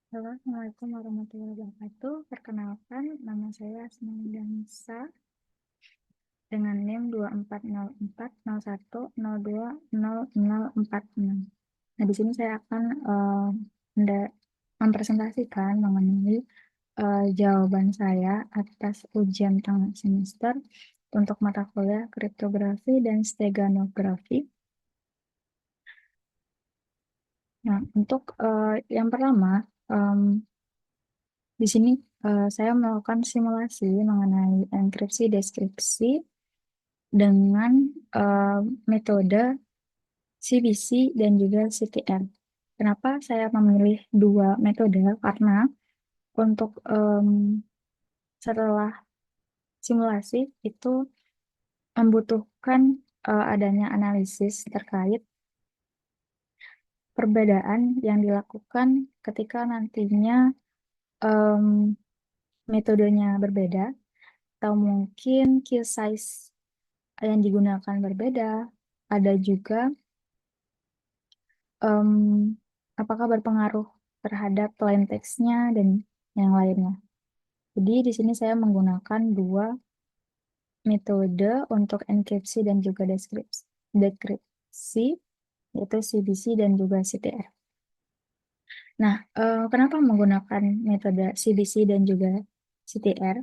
Halo, Assalamualaikum warahmatullahi wabarakatuh. Perkenalkan, nama saya Asmandansa dengan NIM 240401020046. Nah, di sini saya akan mempresentasikan mengenai jawaban saya atas ujian tengah semester untuk mata kuliah kriptografi dan steganografi. Nah, untuk yang pertama, em, di sini saya melakukan simulasi mengenai enkripsi deskripsi dengan metode CBC dan juga CTR. Kenapa saya memilih dua metode? Karena untuk setelah simulasi itu membutuhkan adanya analisis terkait perbedaan yang dilakukan ketika nantinya em, metodenya berbeda, atau mungkin key size yang digunakan berbeda. Ada juga em, apakah berpengaruh terhadap plain text-nya dan yang lainnya. Jadi di sini saya menggunakan dua metode untuk enkripsi dan juga dekripsi, yaitu CBC dan juga CTR. Nah, kenapa menggunakan metode CBC dan juga CTR?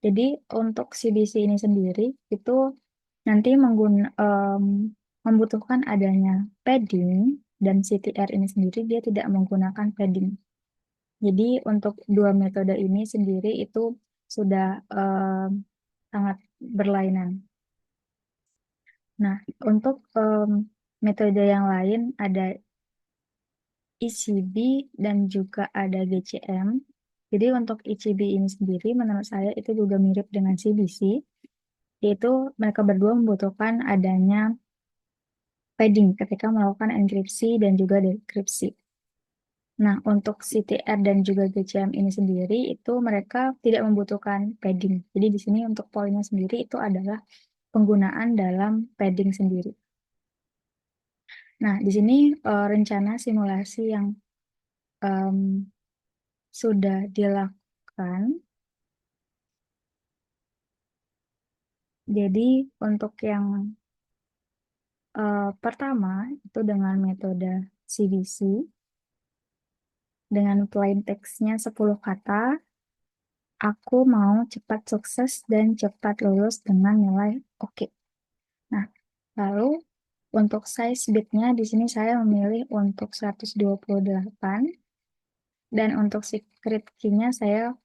Jadi untuk CBC ini sendiri itu nanti membutuhkan adanya padding, dan CTR ini sendiri dia tidak menggunakan padding. Jadi untuk dua metode ini sendiri itu sudah sangat berlainan. Nah, untuk metode yang lain ada ECB dan juga ada GCM. Jadi untuk ECB ini sendiri menurut saya itu juga mirip dengan CBC, yaitu mereka berdua membutuhkan adanya padding ketika melakukan enkripsi dan juga dekripsi. Nah, untuk CTR dan juga GCM ini sendiri itu mereka tidak membutuhkan padding. Jadi di sini untuk poinnya sendiri itu adalah penggunaan dalam padding sendiri. Nah, di sini rencana simulasi yang em, sudah dilakukan. Jadi untuk yang pertama itu dengan metode CBC dengan plain text-nya 10 kata. Aku mau cepat sukses dan cepat lulus dengan nilai oke. Nah, lalu untuk size bitnya di sini saya memilih untuk 128, dan untuk secret key-nya saya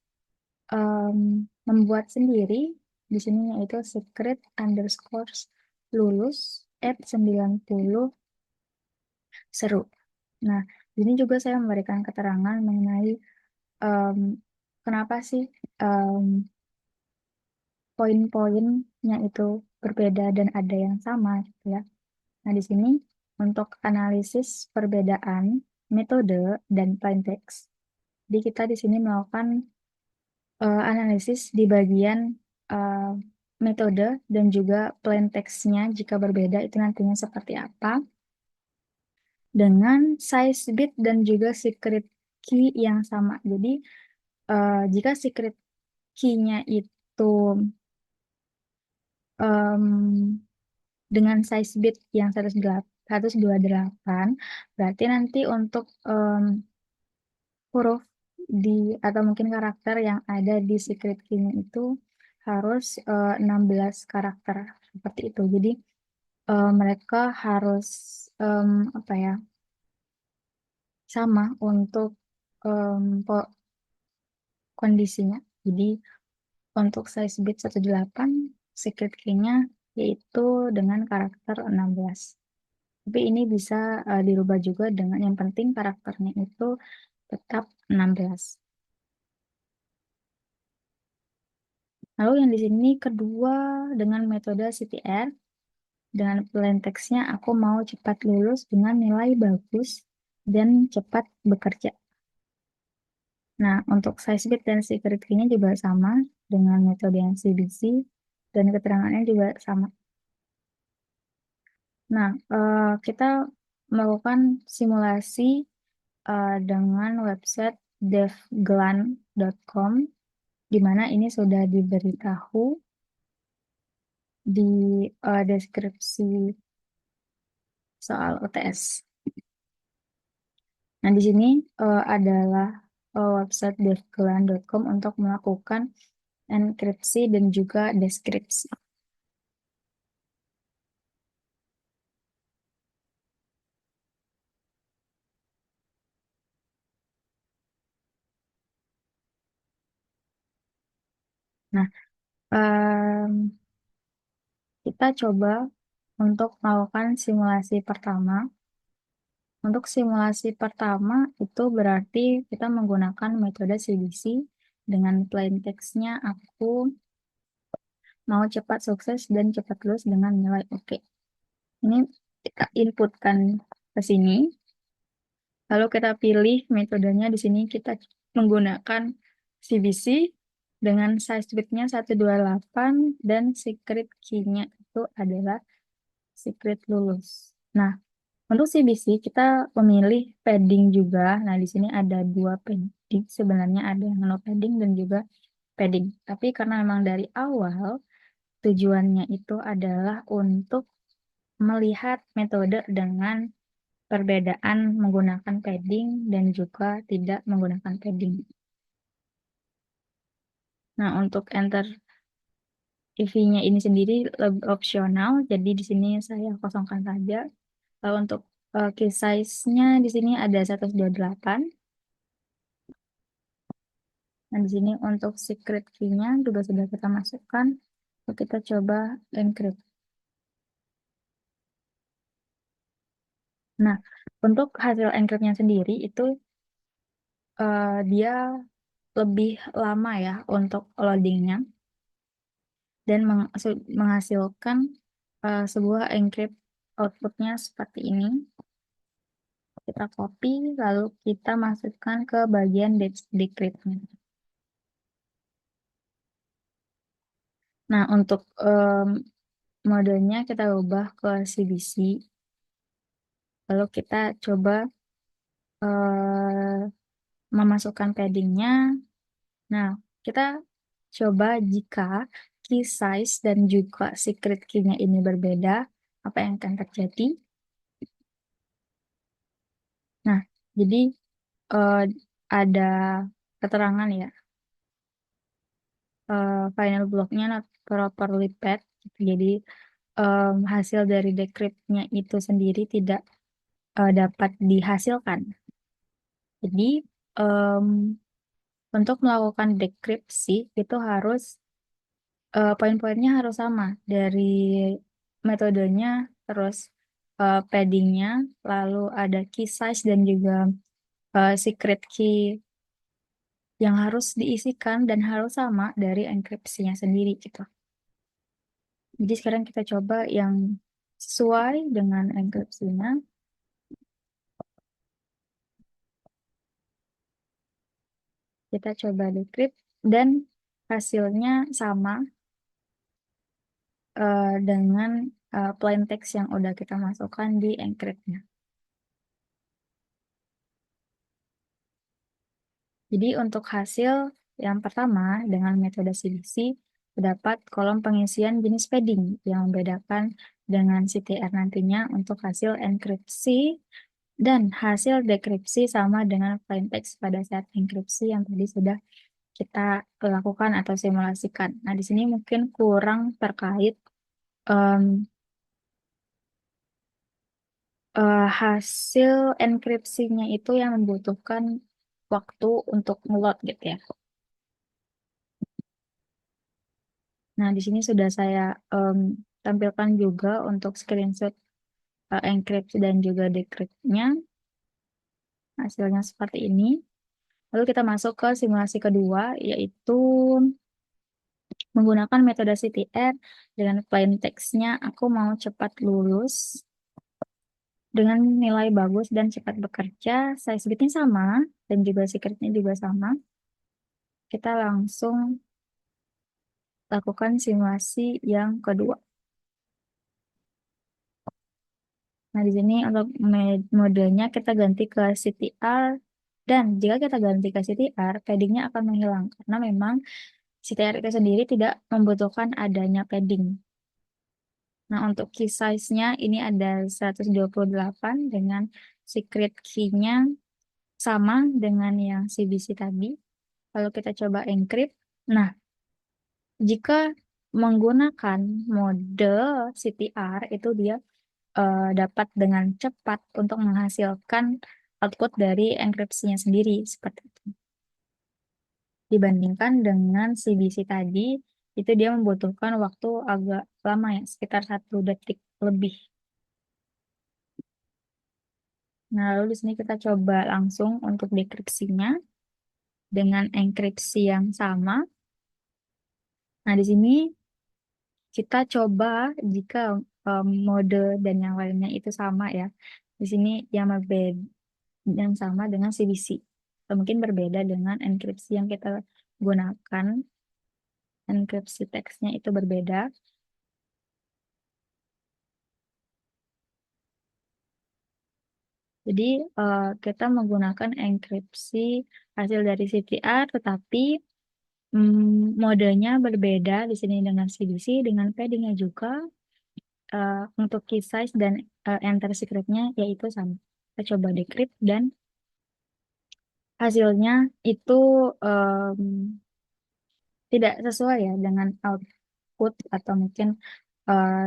membuat sendiri di sini, yaitu secret underscore lulus at 90 seru. Nah, di sini juga saya memberikan keterangan mengenai em, kenapa sih em, poin-poinnya itu berbeda dan ada yang sama gitu ya. Nah, di sini untuk analisis perbedaan metode dan plain text. Jadi kita di sini melakukan analisis di bagian eh, metode dan juga plain text-nya jika berbeda itu nantinya seperti apa, dengan size bit dan juga secret key yang sama. Jadi jika secret key-nya itu em, dengan size bit yang 128, berarti nanti untuk huruf di atau mungkin karakter yang ada di secret key-nya itu harus 16 karakter seperti itu. Jadi mereka harus apa ya, sama untuk kondisinya. Jadi untuk size bit 18 secret key-nya yaitu dengan karakter 16. Tapi ini bisa dirubah juga dengan yang penting karakternya itu tetap 16. Lalu yang di sini kedua dengan metode CTR, dengan plain text-nya aku mau cepat lulus dengan nilai bagus dan cepat bekerja. Nah, untuk size bit dan secret key-nya juga sama dengan metode yang CBC dan keterangannya juga sama. Nah, kita melakukan simulasi dengan website devglan.com, di mana ini sudah diberitahu di deskripsi soal UTS. Nah, di sini adalah website devglan.com untuk melakukan enkripsi dan juga deskripsi. Nah, kita coba untuk melakukan simulasi pertama. Untuk simulasi pertama itu berarti kita menggunakan metode CBC dengan plain text-nya aku mau cepat sukses dan cepat lulus dengan nilai oke. Ini kita inputkan ke sini. Lalu kita pilih metodenya di sini kita menggunakan CBC dengan size width-nya 128 dan secret key-nya itu adalah secret lulus. Nah, untuk CBC kita memilih padding juga. Nah, di sini ada dua padding. Sebenarnya ada yang no padding dan juga padding. Tapi karena memang dari awal tujuannya itu adalah untuk melihat metode dengan perbedaan menggunakan padding dan juga tidak menggunakan padding. Nah, untuk enter EV-nya ini sendiri lebih opsional, jadi di sini saya kosongkan saja. Lalu untuk key size-nya di sini ada 128. Nah, di sini untuk secret key-nya juga sudah kita masukkan. Lalu kita coba encrypt. Nah, untuk hasil encrypt-nya sendiri itu dia lebih lama ya untuk loadingnya dan menghasilkan sebuah encrypt outputnya seperti ini. Kita copy lalu kita masukkan ke bagian decrypt-nya. Nah, untuk modenya kita ubah ke CBC. Lalu kita coba memasukkan paddingnya. Nah, kita coba jika key size dan juga secret key-nya ini berbeda, apa yang akan terjadi? Nah, jadi eh, ada keterangan ya, final block-nya not properly packed. Jadi hasil dari decrypt-nya itu sendiri tidak dapat dihasilkan. Jadi em, untuk melakukan dekripsi itu harus poin-poinnya harus sama dari metodenya, terus paddingnya, lalu ada key size dan juga secret key yang harus diisikan dan harus sama dari enkripsinya sendiri gitu. Jadi sekarang kita coba yang sesuai dengan enkripsinya. Kita coba decrypt dan hasilnya sama dengan plain text yang udah kita masukkan di encrypt-nya. Jadi untuk hasil yang pertama dengan metode CBC terdapat kolom pengisian jenis padding yang membedakan dengan CTR nantinya untuk hasil enkripsi dan hasil dekripsi sama dengan plain text pada saat enkripsi yang tadi sudah kita lakukan atau simulasikan. Nah, di sini mungkin kurang terkait em, hasil enkripsinya itu yang membutuhkan waktu untuk ngeload gitu ya. Nah, di sini sudah saya tampilkan juga untuk screenshot enkripsi dan juga decrypt-nya. Hasilnya seperti ini. Lalu kita masuk ke simulasi kedua, yaitu menggunakan metode CTR dengan plain text-nya. Aku mau cepat lulus dengan nilai bagus dan cepat bekerja. Size bitnya sama dan juga secret-nya juga sama. Kita langsung lakukan simulasi yang kedua. Nah, di sini untuk modenya kita ganti ke CTR Dan jika kita ganti ke CTR, paddingnya akan menghilang karena memang CTR itu sendiri tidak membutuhkan adanya padding. Nah, untuk key size-nya ini ada 128 dengan secret key-nya sama dengan yang CBC tadi. Kalau kita coba encrypt, nah, jika menggunakan mode CTR itu dia dapat dengan cepat untuk menghasilkan output dari enkripsinya sendiri seperti itu. Dibandingkan dengan CBC tadi, itu dia membutuhkan waktu agak lama ya, sekitar 1 detik lebih. Nah, lalu di sini kita coba langsung untuk dekripsinya dengan enkripsi yang sama. Nah, di sini kita coba jika mode dan yang lainnya itu sama ya. Di sini yang sama dengan CBC. Atau mungkin berbeda dengan enkripsi yang kita gunakan. Enkripsi teksnya itu berbeda. Jadi kita menggunakan enkripsi hasil dari CTR, tetapi modenya berbeda di sini dengan CBC, dengan paddingnya juga. Untuk key size dan enter secretnya yaitu sama. Kita coba decrypt dan hasilnya itu em, tidak sesuai ya dengan output atau mungkin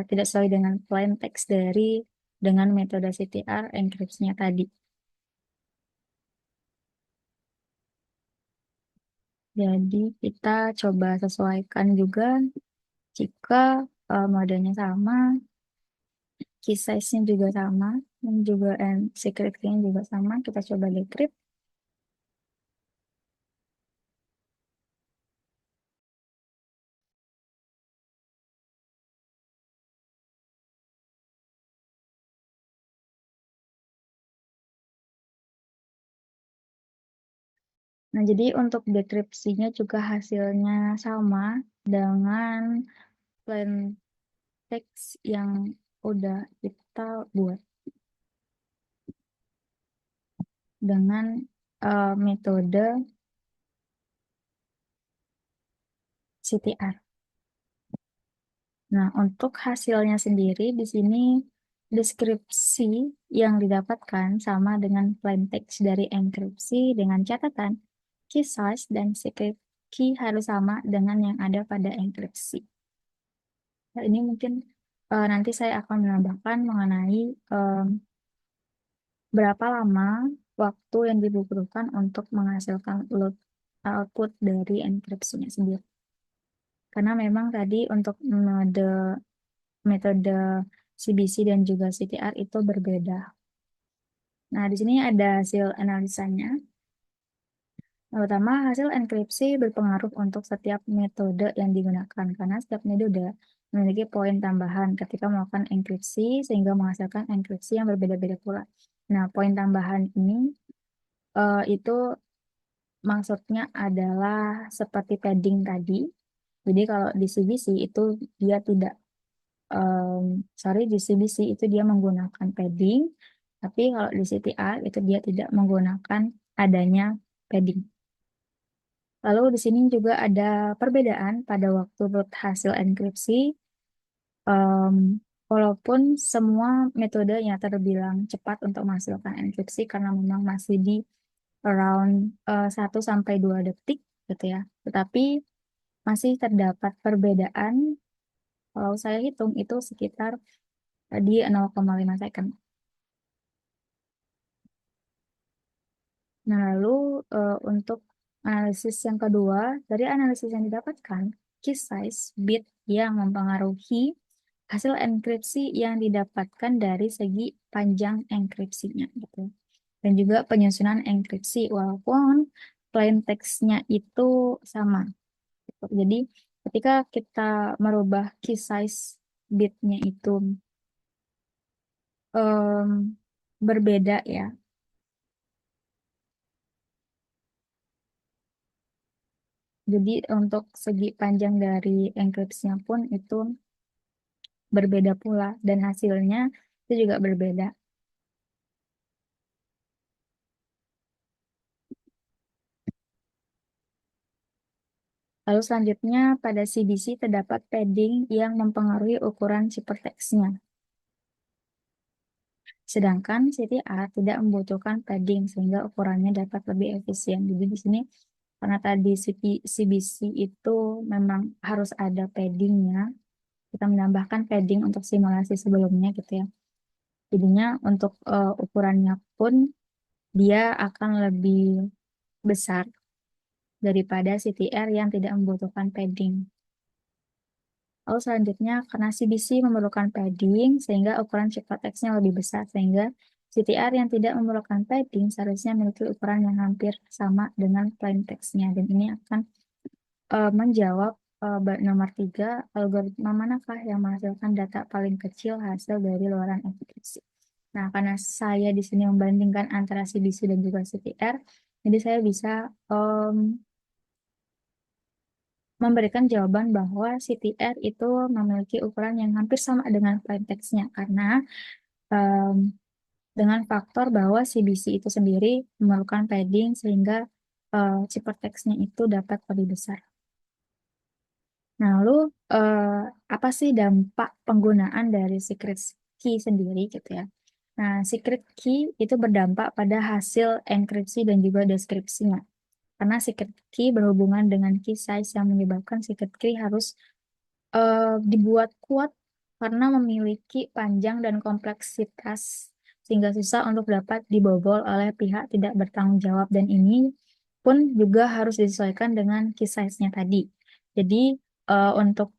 tidak sesuai dengan plain text dari dengan metode CTR enkripsinya tadi. Jadi kita coba sesuaikan juga jika modenya sama, key size-nya juga sama, dan juga secret key-nya juga sama. Kita coba decrypt. Nah, jadi untuk deskripsinya juga hasilnya sama dengan plain text yang udah kita buat dengan metode CTR. Nah, untuk hasilnya sendiri di sini deskripsi yang didapatkan sama dengan plain text dari enkripsi dengan catatan key size dan secret key harus sama dengan yang ada pada enkripsi. Nah, ini mungkin nanti saya akan menambahkan mengenai berapa lama waktu yang dibutuhkan untuk menghasilkan output dari enkripsinya sendiri. Karena memang tadi untuk metode CBC dan juga CTR itu berbeda. Nah, di sini ada hasil analisanya. Yang pertama, hasil enkripsi berpengaruh untuk setiap metode yang digunakan, karena setiap metode memiliki poin tambahan ketika melakukan enkripsi, sehingga menghasilkan enkripsi yang berbeda-beda pula. Nah, poin tambahan ini itu maksudnya adalah seperti padding tadi. Jadi kalau di CBC itu dia tidak, di CBC itu dia menggunakan padding, tapi kalau di CTR itu dia tidak menggunakan adanya padding. Lalu di sini juga ada perbedaan pada waktu hasil enkripsi. Em, Walaupun semua metodenya terbilang cepat untuk menghasilkan enkripsi karena memang masih di around 1 sampai 2 detik gitu ya. Tetapi masih terdapat perbedaan kalau saya hitung itu sekitar di 0,5 second. Nah, lalu untuk analisis yang kedua, dari analisis yang didapatkan, key size bit yang mempengaruhi hasil enkripsi yang didapatkan dari segi panjang enkripsinya gitu. Dan juga penyusunan enkripsi walaupun plain text-nya itu sama. Gitu. Jadi ketika kita merubah key size bitnya itu em, berbeda ya. Jadi untuk segi panjang dari enkripsinya pun itu berbeda pula dan hasilnya itu juga berbeda. Lalu selanjutnya pada CBC terdapat padding yang mempengaruhi ukuran ciphertextnya. Sedangkan CTR tidak membutuhkan padding sehingga ukurannya dapat lebih efisien. Jadi di sini karena tadi CBC itu memang harus ada paddingnya, kita menambahkan padding untuk simulasi sebelumnya gitu ya. Jadinya untuk ukurannya pun dia akan lebih besar daripada CTR yang tidak membutuhkan padding. Lalu selanjutnya, karena CBC memerlukan padding, sehingga ukuran ciphertextnya lebih besar, sehingga CTR yang tidak memerlukan padding seharusnya memiliki ukuran yang hampir sama dengan plain text-nya. Dan ini akan menjawab nomor 3, algoritma manakah yang menghasilkan data paling kecil hasil dari luaran efisiensi. Nah, karena saya di sini membandingkan antara CBC dan juga CTR, jadi saya bisa memberikan jawaban bahwa CTR itu memiliki ukuran yang hampir sama dengan plain text-nya karena em, dengan faktor bahwa CBC itu sendiri memerlukan padding sehingga ciphertextnya itu dapat lebih besar. Nah, lalu eh, apa sih dampak penggunaan dari secret key sendiri gitu ya? Nah, secret key itu berdampak pada hasil enkripsi dan juga deskripsinya. Karena secret key berhubungan dengan key size yang menyebabkan secret key harus dibuat kuat karena memiliki panjang dan kompleksitas sehingga susah untuk dapat dibobol oleh pihak tidak bertanggung jawab dan ini pun juga harus disesuaikan dengan key size-nya tadi. Jadi untuk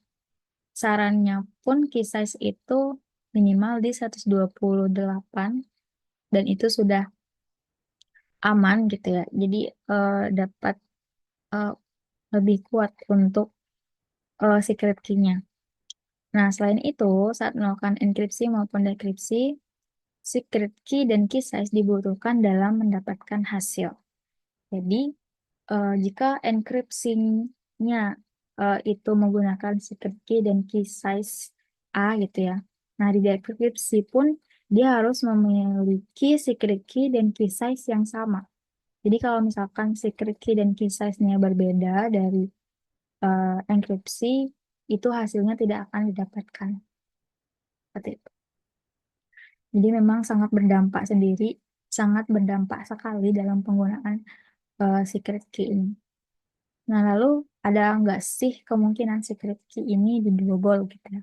sarannya pun key size itu minimal di 128 dan itu sudah aman gitu ya. Jadi dapat eh, lebih kuat untuk secret key-nya. Nah, selain itu, saat melakukan enkripsi maupun dekripsi, secret key dan key size dibutuhkan dalam mendapatkan hasil. Jadi, jika enkripsinya itu menggunakan secret key dan key size A gitu ya. Nah, di dekripsi pun dia harus memiliki secret key dan key size yang sama. Jadi, kalau misalkan secret key dan key size-nya berbeda dari enkripsi, itu hasilnya tidak akan didapatkan. Seperti itu. Jadi memang sangat berdampak sendiri, sangat berdampak sekali dalam penggunaan secret key ini. Nah, lalu ada nggak sih kemungkinan secret key ini dibobol gitu ya?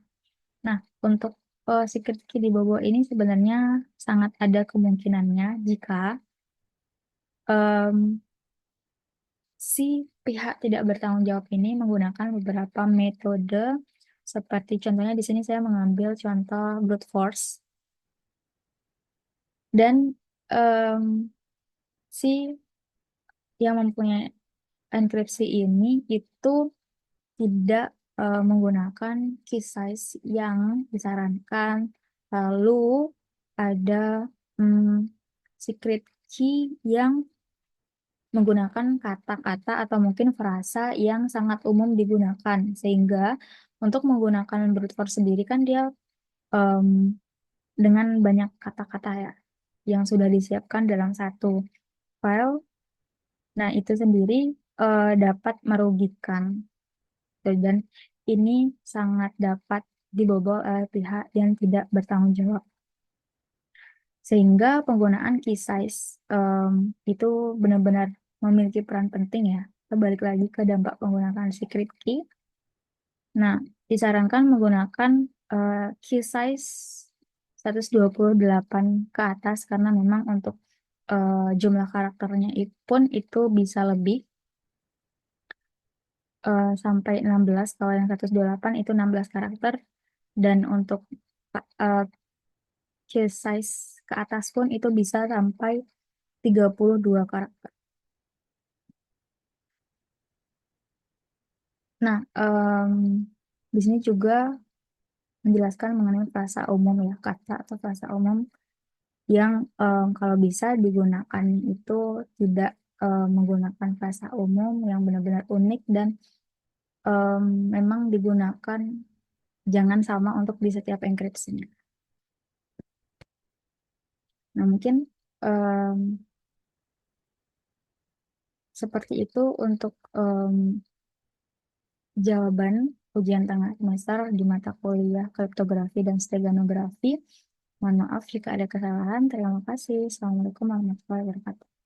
Nah, untuk secret key dibobol ini sebenarnya sangat ada kemungkinannya jika em, si pihak tidak bertanggung jawab ini menggunakan beberapa metode seperti contohnya di sini saya mengambil contoh brute force dan si yang mempunyai enkripsi ini itu tidak menggunakan key size yang disarankan. Lalu ada mm, secret key yang menggunakan kata-kata atau mungkin frasa yang sangat umum digunakan. Sehingga untuk menggunakan brute force sendiri kan dia em, dengan banyak kata-kata ya yang sudah disiapkan dalam satu file. Nah, itu sendiri dapat merugikan. Dan ini sangat dapat dibobol oleh pihak yang tidak bertanggung jawab. Sehingga penggunaan key size itu benar-benar memiliki peran penting ya. Kita balik lagi ke dampak penggunaan secret key. Nah, disarankan menggunakan key size 128 ke atas karena memang untuk jumlah karakternya pun itu bisa lebih sampai 16. Kalau yang 128 itu 16 karakter dan untuk uh, case size ke atas pun itu bisa sampai 32 karakter. Nah, di sini juga menjelaskan mengenai frasa umum ya, kata atau frasa umum yang kalau bisa digunakan itu tidak menggunakan frasa umum yang benar-benar unik dan em, memang digunakan jangan sama untuk di setiap enkripsinya. Nah, mungkin em, seperti itu untuk jawaban ujian tengah semester di mata kuliah kriptografi dan steganografi. Mohon maaf jika ada kesalahan. Terima kasih. Assalamualaikum warahmatullahi wabarakatuh.